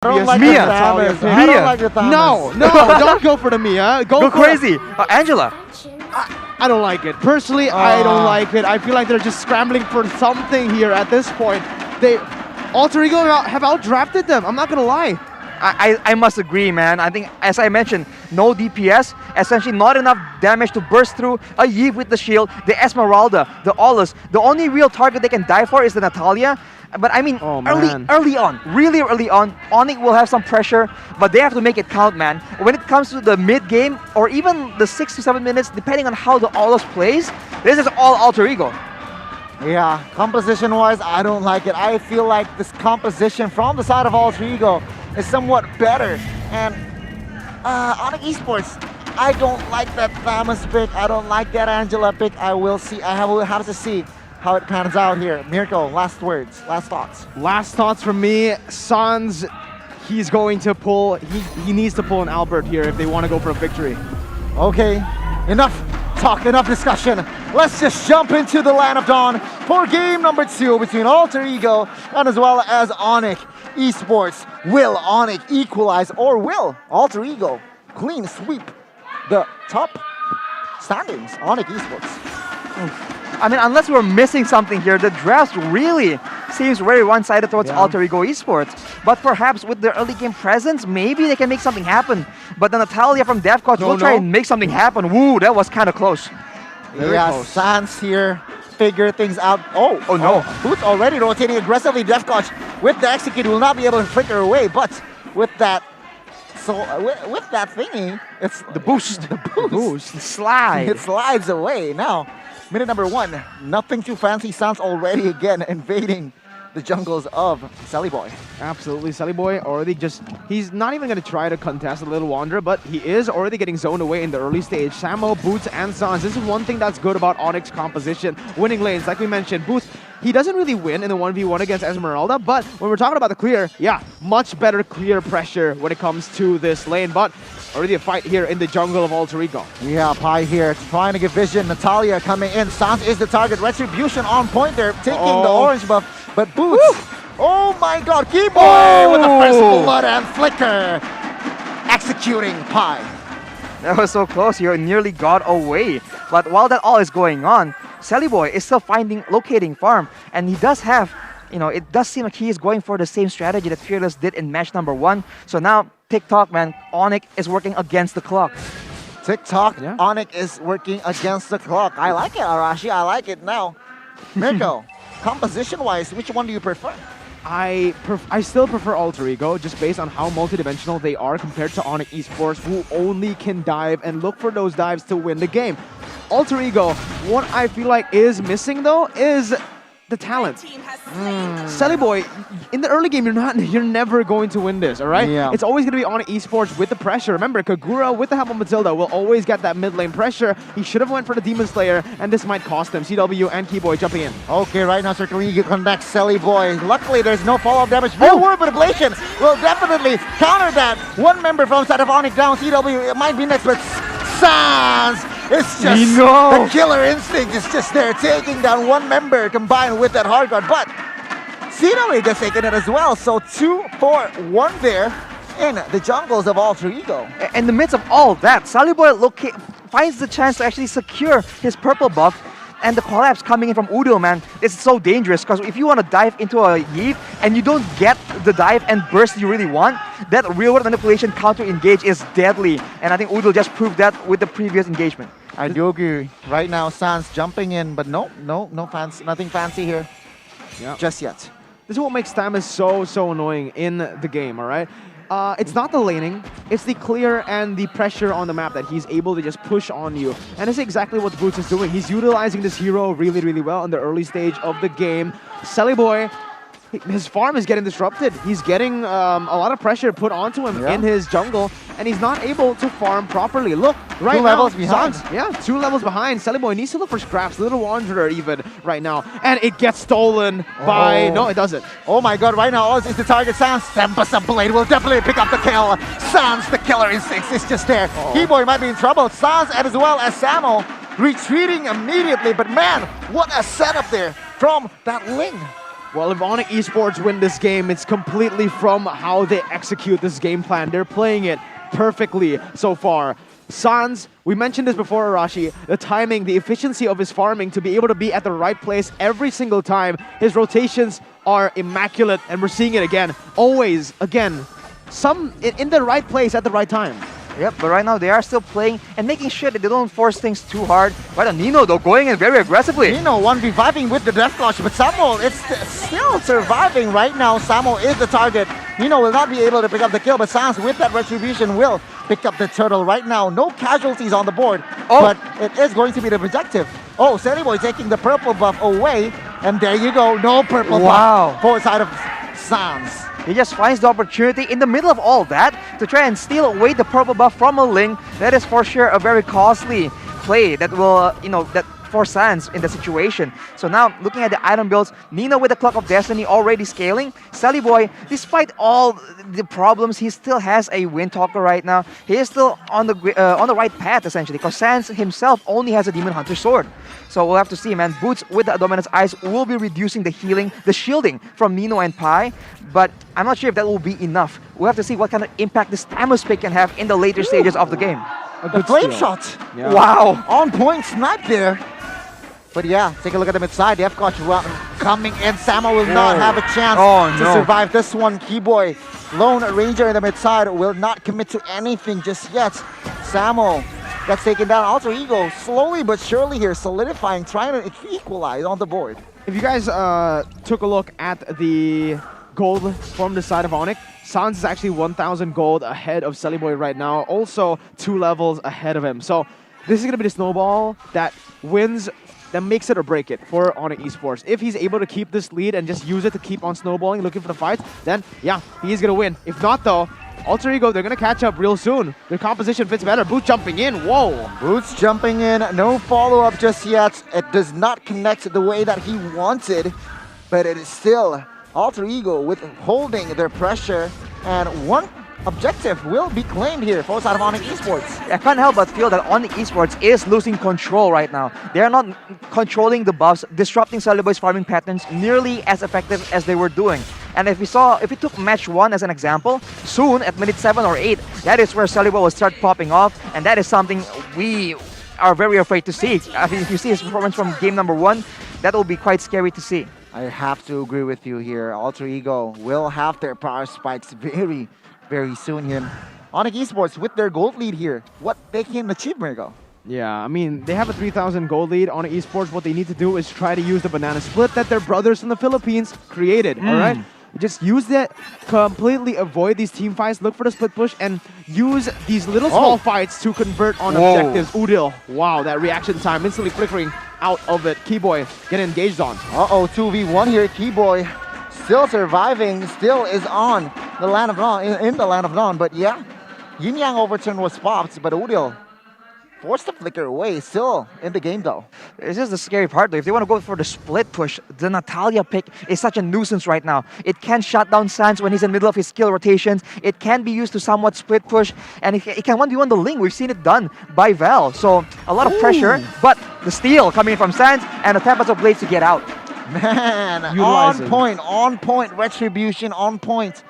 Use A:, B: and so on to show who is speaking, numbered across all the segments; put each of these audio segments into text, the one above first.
A: I don't like
B: Mia.
A: the Thames.
B: Mia.
A: I don't like the Thames.
C: No, don't go for the Mia.
B: Go
C: for
B: crazy. Angela.
C: I don't like it. Personally, I don't like it. I feel like they're just scrambling for something here at this point. Alter Ego have outdrafted them. I'm not gonna lie.
B: I must agree, man. I think, as I mentioned, no DPS, essentially not enough damage to burst through a Yves with the shield, the Esmeralda, the Aulus. The only real target they can die for is the Natalia. But I mean, early on, really early on, Onic will have some pressure, but they have to make it count, man. When it comes to the mid-game, or even the 6 to 7 minutes, depending on how the Aulus plays, this is all Alter Ego.
A: Yeah, composition-wise, I don't like it. I feel like this composition from the side of Alter Ego is somewhat better. And Onic Esports, I don't like that Thames pick. I don't like that Angela pick. I will see. I will have to see how it pans out here. Mirko, last words, last thoughts.
C: Last thoughts from me. Sans, he's going to pull. He needs to pull an Albert here if they want to go for a victory.
A: Okay, enough talk, enough discussion. Let's just jump into the Land of Dawn for game number 2 between Alter Ego and as well as Onic Esports. Will Onic equalize, or will Alter Ego clean sweep the top standings? Onic Esports.
B: I mean, unless we're missing something here, the draft really seems very one-sided towards Alter Ego Esports. But perhaps with their early game presence, maybe they can make something happen. But the Natalia from DevCoach will try and make something happen. Woo, that was kind of close.
A: Very close. Sans here figure things out. Oh no. Boots already rotating aggressively. DevCoach with the execute will not be able to flicker away, but with that with that thingy, it's
B: the boost.
A: The boost.
B: Slide.
A: It slides away. Now, minute number 1. Nothing too fancy. Sans already again invading the jungles of Sally Boy.
C: Absolutely, Sally Boy already he's not even going to try to contest a Little Wanderer, but he is already getting zoned away in the early stage. Samo, Boots, and Sans. This is one thing that's good about Onic's composition. Winning lanes, like we mentioned, Boots, he doesn't really win in the 1v1 against Esmeralda, but when we're talking about the clear, yeah, much better clear pressure when it comes to this lane, but already a fight here in the jungle of Alter Ego.
A: Yeah, Pi here trying to give vision. Natalia coming in. Sans is the target. Retribution on point there, taking the orange buff. But Boots, oh my god, Keyboy with the first blood and flicker. Executing Pi.
B: That was so close, he nearly got away. But while that all is going on, Sally Boy is still locating farm. And he does have, it does seem like he is going for the same strategy that Fearless did in match number 1. So now, TikTok, man, Onic is working against the clock.
A: TikTok, Onic is working against the clock. I like it, Arashi, I like it now. Mirko. Composition-wise, which one do you prefer?
C: I still prefer Alter Ego, just based on how multidimensional they are compared to Onic Esports, who only can dive and look for those dives to win the game. Alter Ego, what I feel like is missing though is the talent. Sally Boy, in the early game, you're never going to win this, all right?
A: Yeah.
C: It's always going to be on Esports with the pressure. Remember, Kagura with the help of Matilda will always get that mid lane pressure. He should have went for the Demon Slayer, and this might cost him. CW and Keyboy jumping in.
A: Okay, right now, Circle League connects Sally Boy. Luckily, there's no follow-up damage. Real World Ablation will definitely counter that. One member from side of Onic down. CW, it might be next, but Sans! It's just the killer instinct is just there, taking down one member combined with that hard guard. But CW just taking it as well. So 2-4-1 there in the jungles of Alter Ego.
B: In the midst of all that, Sally Boy finds the chance to actually secure his purple buff. And the collapse coming in from Udo, man, it's so dangerous because if you want to dive into a Yves and you don't get the dive and burst you really want, that real-world manipulation counter-engage is deadly. And I think Udo just proved that with the previous engagement.
A: I do agree. Right now, Sans jumping in, but no fancy, nothing fancy here just yet.
C: This is what makes Thames so annoying in the game, all right? It's not the laning, it's the clear and the pressure on the map that he's able to just push on you. And it's exactly what Boots is doing. He's utilizing this hero really well in the early stage of the game. Sally Boy, his farm is getting disrupted. He's getting a lot of pressure put onto him in his jungle, and he's not able to farm properly. Look, right now,
A: 2 levels behind.
C: Sans, 2 levels behind. Sally Boy needs to look for scraps. Little Wanderer even right now. And it gets stolen by... No, it doesn't.
A: Oh my god, right now, all is the target. Sans, Tempest Blade will definitely pick up the kill. Sans, the killer instincts is just there. Keyboy might be in trouble. Sans, and as well as Samo, retreating immediately. But man, what a setup there from that Ling.
C: Well, if Onic Esports win this game, it's completely from how they execute this game plan. They're playing it perfectly so far. Sans, we mentioned this before, Arashi, the timing, the efficiency of his farming to be able to be at the right place every single time. His rotations are immaculate, and we're seeing it again. Always, again, in the right place at the right time.
B: Yep, but right now they are still playing and making sure that they don't force things too hard. Right now, Nino, though, going in very aggressively.
A: Nino 1v5ing with the Death Clutch, but Samuel is still surviving right now. Samuel is the target. Nino will not be able to pick up the kill, but Sans with that Retribution will pick up the turtle right now. No casualties on the board, but it is going to be the objective. Oh, Boy taking the purple buff away, and there you go. No purple buff for the side of Sans.
B: He just finds the opportunity in the middle of all that to try and steal away the purple buff from a Ling. That is for sure a very costly play that will, that for Sans in the situation. So now, looking at the item builds, Nino with the Clock of Destiny already scaling. Boy, despite all the problems, he still has a Windtalker right now. He is still on the right path, essentially, because Sans himself only has a Demon Hunter sword. So we'll have to see, man. Boots with the Dominance Eyes will be reducing the healing, the shielding from Nino and Pi, but I'm not sure if that will be enough. We'll have to see what kind of impact this Thamus pick can have in the later stages of the game.
A: The flame shot.
C: Yeah.
A: Wow. On point snipe there. But yeah, take a look at the mid side. The F-Clutch coming in. Samo will not have a chance to survive this one. Keyboy, Lone Ranger in the mid side, will not commit to anything just yet. Samo gets taken down. Alter Ego slowly but surely here, solidifying, trying to equalize on the board.
C: If you guys took a look at the gold from the side of Onic, Sans is actually 1,000 gold ahead of Boy right now, also 2 levels ahead of him. So this is going to be the snowball that wins, that makes it or break it for Onic Esports. If he's able to keep this lead and just use it to keep on snowballing, looking for the fights, then yeah, he's going to win. If not though, Alter Ego, they're going to catch up real soon. Their composition fits better. Boots jumping in. Whoa.
A: Boots jumping in. No follow-up just yet. It does not connect the way that he wanted, but it is still Alter Ego withholding their pressure, and one objective will be claimed here for the side of Onic Esports.
B: I can't help but feel that Onic Esports is losing control right now. They are not controlling the buffs, disrupting Boy's farming patterns nearly as effective as they were doing. And if we took match 1 as an example, soon at minute 7 or 8, that is where Boy will start popping off, and that is something we are very afraid to see. I mean, if you see his performance from game number 1, that will be quite scary to see.
A: I have to agree with you here. Alter Ego will have their power spikes very, very soon here. Onic Esports with their gold lead here. What they can achieve, Mirko?
C: Yeah, I mean, they have a 3,000 gold lead on Esports. What they need to do is try to use the banana split that their brothers from the Philippines created, all right? Just use that, completely avoid these team fights, look for the split push, and use these little small fights to convert on objectives. Udil, wow, that reaction time, instantly flickering out of it. Keyboy getting engaged on.
A: 2v1 here. Keyboy still surviving, still is on the land of Non, in the land of Non, but yeah, Yin Yang overturn was popped, but Udil forced the flicker away, still in the game though.
B: This is the scary part though. If they want to go for the split push, the Natalia pick is such a nuisance right now. It can shut down Sans when he's in the middle of his skill rotations. It can be used to somewhat split push, and it can 1v1 the Ling. We've seen it done by Val. So a lot of pressure, but the steal coming in from Sans and the Tempest of Blades to get out.
A: Man, on point, Retribution, on point.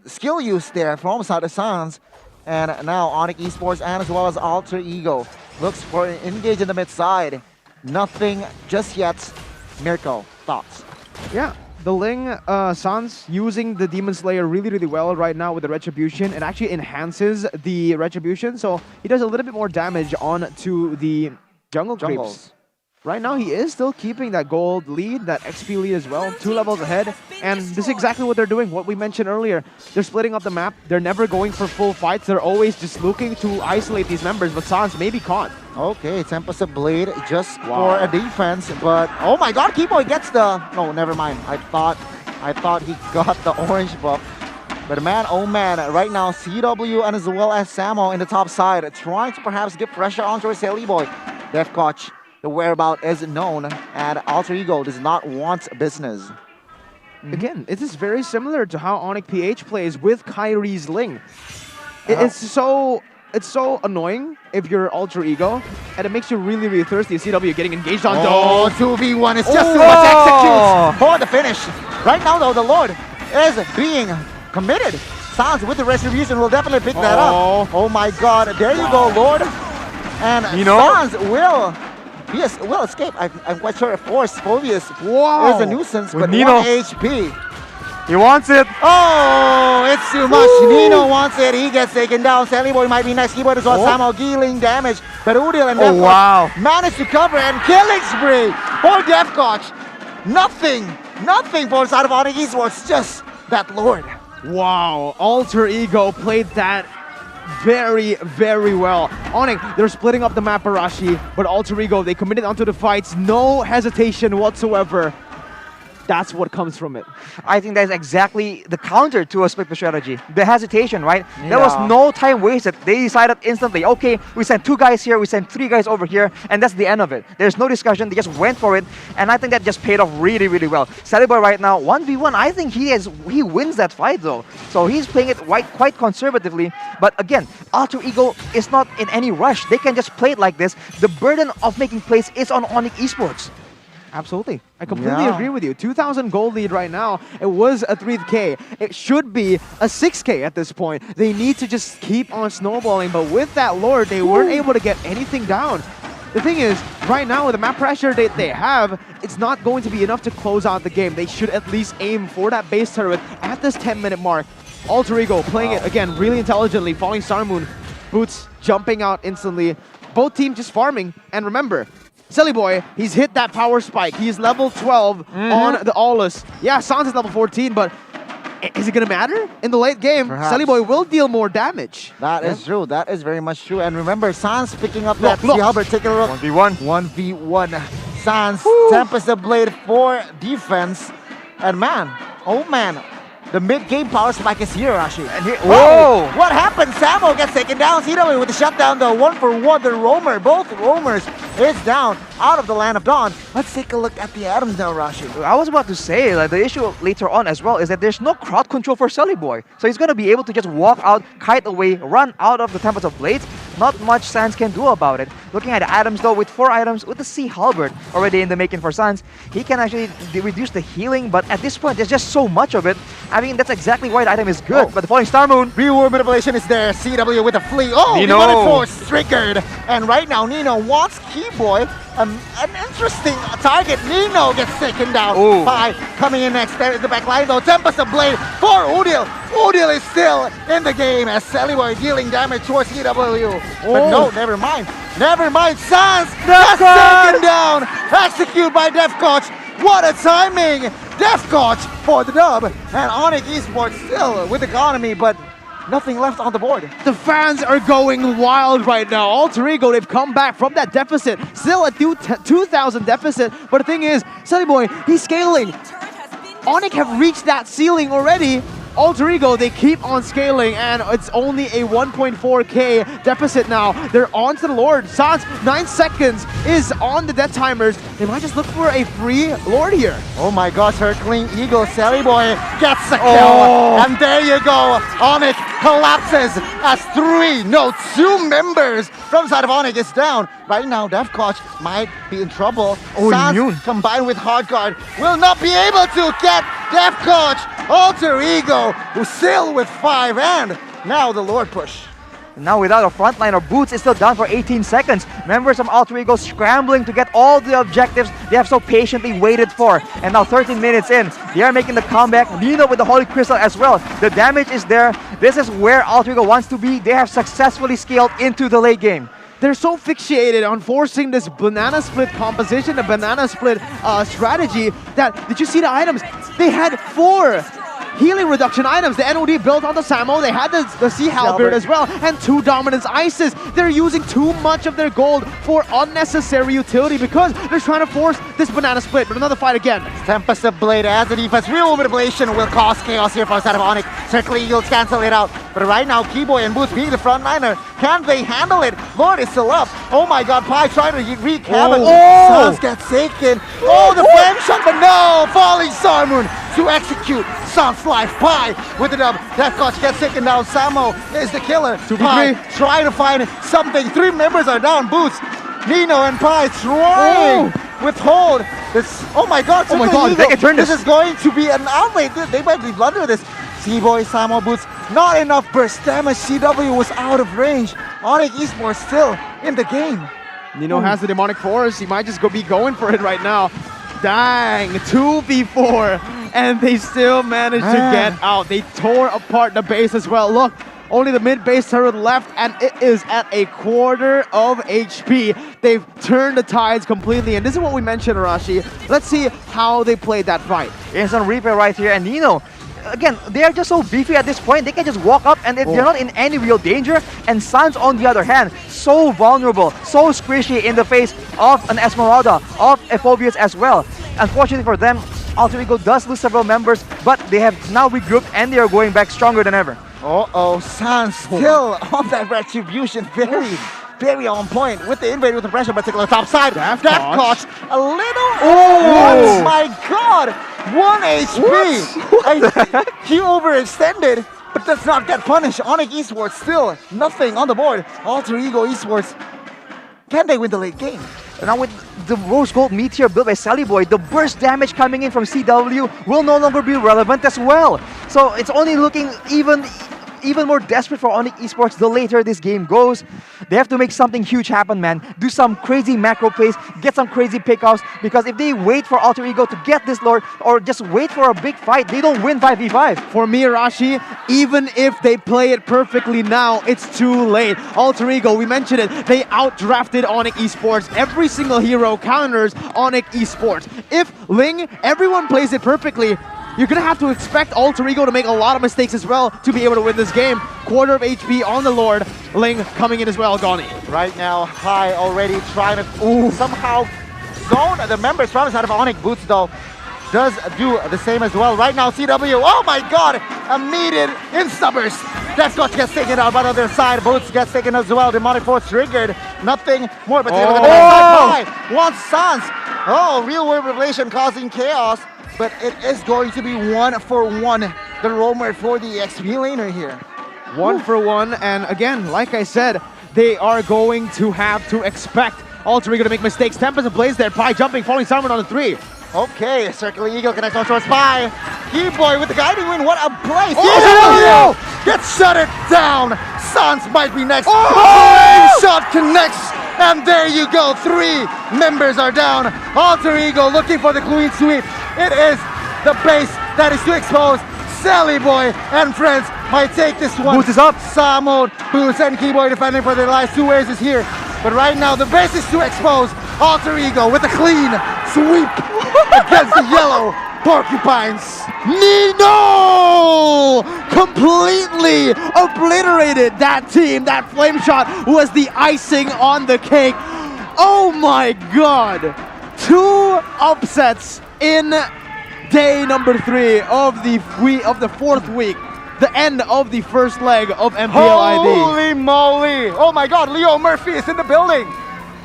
A: Skill use there from side of Sans. And now Onic Esports and as well as Alter Ego looks for an engage in the mid side. Nothing just yet. Mirko, thoughts?
C: Yeah, the Ling, Sans using the Demon Slayer really, really well right now with the Retribution. It actually enhances the Retribution, so he does a little bit more damage on to the jungle creeps. Right now, he is still keeping that gold lead, that XP lead as well, 2 levels ahead. And this is exactly what they're doing, what we mentioned earlier. They're splitting up the map. They're never going for full fights. They're always just looking to isolate these members, but Sans may be caught.
A: Okay, Tempest of Blade just for a defense, but oh my god, Keyboy gets the... Oh, never mind. I thought he got the orange buff. But man, oh man, right now, CW and as well as Samo in the top side, trying to perhaps get pressure onto Boy. Death Coach. The whereabout is known, and Alter Ego does not want business.
C: Again, it is very similar to how Onic PH plays with Kyrie's Ling. It's so it's so annoying if you're Alter Ego, and it makes you really, really thirsty. CW getting engaged on
A: Oh,
C: Dome.
A: 2v1. It's just too
B: Oh.
A: much executes for the finish. Right now, though, the Lord is being committed. Sans with the retribution will definitely pick that
C: Oh.
A: up. Oh my God. There you go, Lord. And
B: Nino?
A: Sans will escape. I'm quite sure, of course, Phobius
C: Wow.
A: is a nuisance,
B: With
A: but
B: Nino.
A: 1 HP.
B: He wants it.
A: Oh, it's too much. Nino wants it. He gets taken down. Sally Boy might be next. Keyboard as well.
C: Oh.
A: Samo dealing damage. But Udil and
B: Oh,
A: Defcoach
B: wow.
A: managed to cover and killing spree for Defcoach. Nothing for side of Onic Esports. Just that Lord.
C: Wow, Alter Ego played that very, very well. Onic, they're splitting up the map, Arashi, but Alter Ego, they committed onto the fights. No hesitation whatsoever. That's what comes from it.
B: I think that's exactly the counter to a split push strategy. The hesitation, right? There was
A: Yeah.
B: no time wasted. They decided instantly, okay, we send 2 guys here, we send 3 guys over here, and that's the end of it. There's no discussion. They just went for it, and I think that just paid off really, really well. Saliboy right now, 1v1, I think he wins that fight though. So he's playing it quite conservatively. But again, Alter Ego is not in any rush. They can just play it like this. The burden of making plays is on Onic Esports.
C: Absolutely. I completely
A: Yeah.
C: agree with you. 2,000 gold lead right now. It was a 3K. It should be a 6K at this point. They need to just keep on snowballing, but with that Lord, they weren't able to get anything down. The thing is, right now with the map pressure that they have, it's not going to be enough to close out the game. They should at least aim for that base turret at this 10-minute mark. Alter Ego playing it again really intelligently, following Starmoon. Boots jumping out instantly. Both teams just farming. And remember, Silly Boy, he's hit that power spike. He's level 12 on the Aulus. Yeah, Sans is level 14, but is it going to matter? In the late game,
A: Perhaps.
C: Silly Boy will deal more damage.
A: That is true. That is very much true. And remember, Sans picking up that
C: Look.
A: Halberd. Take a look.
B: 1v1.
A: 1v1. Sans Tempest the Blade for defense. And man, oh man, the mid-game power spike is here, Rashi.
B: And here,
A: Whoa!
B: whoa!
A: What happened? Samo gets taken down. CW with the shutdown, though. 1-for-1, the roamer. Both roamers is down out of the Land of Dawn. Let's take a look at the items now, Rashi.
B: I was about to say, like, the issue later on as well is that there's no crowd control for Sully Boy. So he's going to be able to just walk out, kite away, run out of the Tempest of Blades. Not much Sans can do about it. Looking at the items though, with 4 items, with the Sea Halberd already in the making for Sans, he can actually reduce the healing, but at this point, there's just so much of it. I mean, that's exactly why the item is good.
A: Oh.
B: But the Falling Star Moon,
A: Reward manipulation is there. CW with a flea. Oh,
B: Nino.
A: the 1 force triggered. And right now, Nino wants Keyboy. An interesting target. Nino gets taken down.
B: Ooh.
A: Pi coming in next there in the back line though. Tempest of Blade for Udil. Udil is still in the game as Saliboy dealing damage towards CW. But no, never mind. Never mind. Sans gets taken down. Execute by Defcoach. What a timing. Defcoach for the dub. And Onic Esports still with economy, but nothing left on the board.
C: The fans are going wild right now. Alter Ego, they've come back from that deficit. Still a 2,000 deficit. But the thing is, Sunny Boy, he's scaling. Onic have reached that ceiling already. Alter Ego, they keep on scaling, and it's only a 1.4k deficit now. They're on to the Lord. Sans, 9 seconds is on the death timers. They might just look for a free Lord here.
A: Oh my gosh, Circling Eagle, Sally Boy gets a kill.
B: Oh.
A: And there you go. Onic collapses as 2 members from side of Onic is down. Right now, Defcoach might be in trouble.
B: Oh,
A: Sans
B: immune.
A: combined with Hardguard will not be able to get Defcoach. Alter Ego, who's still with 5, and now the Lord push.
B: now without a frontliner, Boots is still down for 18 seconds. Members of Alter Ego scrambling to get all the objectives they have so patiently waited for. And now 13 minutes in, they are making the comeback. Nino with the Holy Crystal as well. The damage is there. This is where Alter Ego wants to be. They have successfully scaled into the late game.
C: They're so fixated on forcing this banana split composition, the banana split strategy, that, did you see the items? They had 4 healing reduction items. The NOD built on the Samo, they had the Sea Halberd as well, and 2 Dominance Ices. They're using too much of their gold for unnecessary utility because they're trying to force this banana split. But another fight again.
A: Tempest of Blade as the defense. Real manipulation will cause chaos here for side of Onic. Circling Eagles cancel it out. But right now, Keyboy and Boots being the frontliner, can they handle it? Lord is still up. Oh my god, Pi trying to wreak havoc.
B: Oh.
A: Sans gets taken. Oh, the flame shot, but no! Falling Star Moon to execute. Sans fly Pi with the dub. That coach gets taken down. Samo is the killer.
C: 2v3.
A: Pi trying to find something. 3 members are down. Boots, Nino, and Pi trying withhold this. Oh my God!
B: Oh my
A: Triple
B: God,
A: Eagle.
B: they can turn
A: This
B: this.
A: is going to be an outlay. They might be blunder this. C-Boy, Samo, Boots, not enough burst damage. CW was out of range. Onic Esports still in the game.
C: Nino has the demonic force. He might just be going for it right now. Dang, 2v4, and they still managed to get out. They tore apart the base as well. Look, only the mid base turret left, and it is at a quarter of HP. They've turned the tides completely, and this is what we mentioned, Arashi. Let's see how they played that fight.
B: Instant replay right here, and Nino, again, they are just so beefy at this point. They can just walk up and they're not in any real danger. And Sans, on the other hand, so vulnerable, so squishy in the face of an Esmeralda, of a Phobius as well. Unfortunately for them, Alter Ego does lose several members, but they have now regrouped and they are going back stronger than ever.
A: Uh-oh, Sans still on that retribution. Very on point with the invade with the pressure, particular top side. That caught a little. Oh my God! 1 HP. He overextended, but does not get punished. Onic Esports still nothing on the board. Alter Ego Esports, can they win the late game?
B: And now with the Rose Gold Meteor built by Sally Boy, the burst damage coming in from CW will no longer be relevant as well. So it's only looking even more desperate for Onic Esports the later this game goes. They have to make something huge happen, man. Do some crazy macro plays, get some crazy pickoffs, because if they wait for Alter Ego to get this lord or just wait for a big fight, they don't win 5v5.
C: For me, Arashi, even if they play it perfectly now, it's too late. Alter Ego, we mentioned it, they outdrafted Onic Esports. Every single hero counters Onic Esports. If Ling, everyone plays it perfectly, you're gonna have to expect Alter Ego to make a lot of mistakes as well to be able to win this game. Quarter of HP on the Lord. Ling coming in as well, Goni.
A: Right now, Pi already trying to somehow zone the members from the side of Onic. Boots, though, does do the same as well. Right now, CW, oh my God, immediate insta-burst. That Scotch gets taken out, but on their side, Boots gets taken as well. Demonic Force triggered. Nothing more, but look at the backside. Pi wants Sans. Oh, real world revelation causing chaos. But it is going to be 1-for-1, the roamer for the XP laner here.
C: 1-for-1, and again, like I said, they are going to have to expect Alter Ego to make mistakes. Tempest and Blaze there, Pi jumping, falling Salmon on the 3.
A: Okay, Circling Eagle connects on towards Pi. Keyboy with the guiding wind, what a place! Gets shut it down! Sans might be next. Shot connects, and there you go, 3 members are down. Alter Ego looking for the clean sweep. It is the base that is too exposed. Sally Boy and friends might take this one.
B: Boots is up.
A: Samo, Boots, and Keyboy defending for their lives. 2 ways is here. But right now, the base is too exposed. Alter Ego with a clean sweep against the yellow Porcupines.
C: Nino completely obliterated that team. That flame shot was the icing on the cake. Oh my God. 2 upsets in day number 3 of the 4th week. The end of the first leg of MPL ID.
A: Holy moly! Oh my God, Leo Murphy is in the building.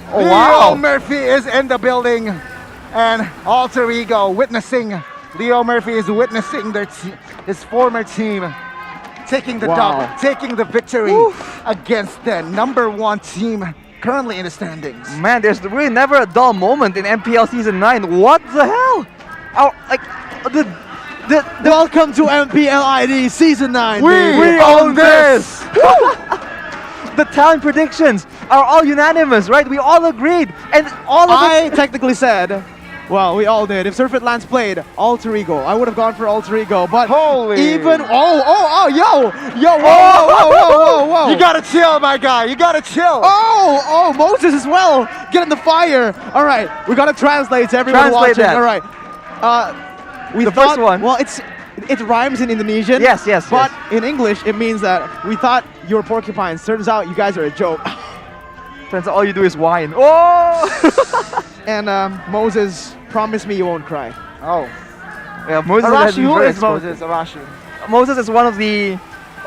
B: Oh, wow.
A: Leo Murphy is in the building. And Alter Ego witnessing, Leo Murphy is witnessing his former team taking the dub, taking the victory against the number 1 team currently in the standings.
B: Man, there's really never a dull moment in MPL Season 9. What the hell?
C: Welcome to MPL ID Season 9.
B: We own this! The talent predictions are all unanimous, right? We all agreed, and all of
C: I technically said, well, we all did. If Surfeit Lance played Alter Ego, I would have gone for Alter Ego. But whoa, whoa.
A: You gotta chill, my guy. You gotta chill.
C: Oh, Moses as well. Get in the fire. All right, we gotta translate to everyone watching.
B: That.
C: All right.
B: The first one.
C: Well, it rhymes in Indonesian.
B: Yes.
C: But in English, it means that we thought you were porcupines. Turns out you guys are a joke.
B: Turns out all you do is whine. Oh!
C: And Moses, promise me you won't cry.
A: Oh.
B: Yeah, Moses
A: Arashi, who is Moses? Arashi.
B: Moses is one of the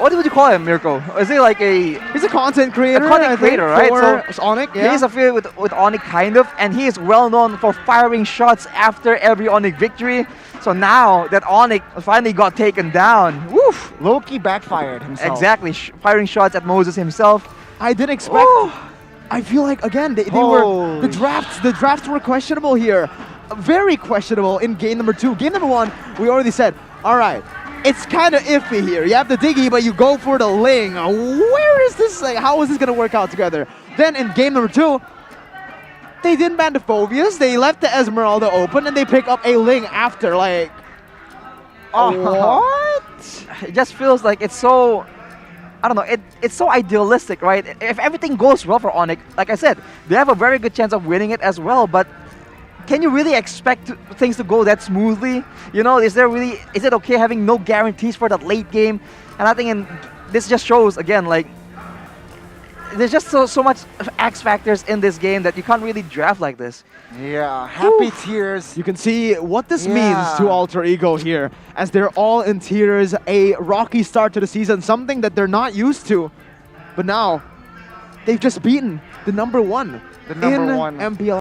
B: what would you call him, Mirko? Is he like a
C: He's a content creator.
B: content creator, right?
C: For Onic, yeah.
B: He's affiliated with Onic, kind of, and he is well known for firing shots after every Onic victory. So now that Onic finally got taken down, woof!
A: Low-key backfired himself.
B: Exactly, firing shots at Moses himself.
C: I didn't expect.
B: Ooh.
C: I feel like again they were
A: Holy
C: the drafts were questionable here, very questionable in game number 2. Game number 1, we already said, all right, it's kind of iffy here. You have the Diggy, but you go for the Ling. Where is this? Like, how is this gonna work out together? Then in game number 2, they didn't ban the Phobias. They left the Esmeralda open, and they pick up a Ling after. Like, what?
B: It just feels like it's so, I don't know, it's so idealistic, right? If everything goes well for Onic, like I said, they have a very good chance of winning it as well, but can you really expect things to go that smoothly? You know, is it okay having no guarantees for that late game? And I think this just shows, again, like, there's just so much X factors in this game that you can't really draft like this.
A: Yeah, happy tears.
C: You can see what this means to Alter Ego here, as they're all in tears. A rocky start to the season, something that they're not used to. But now, they've just beaten the number 1
A: The number
C: in
A: 1
C: MPL.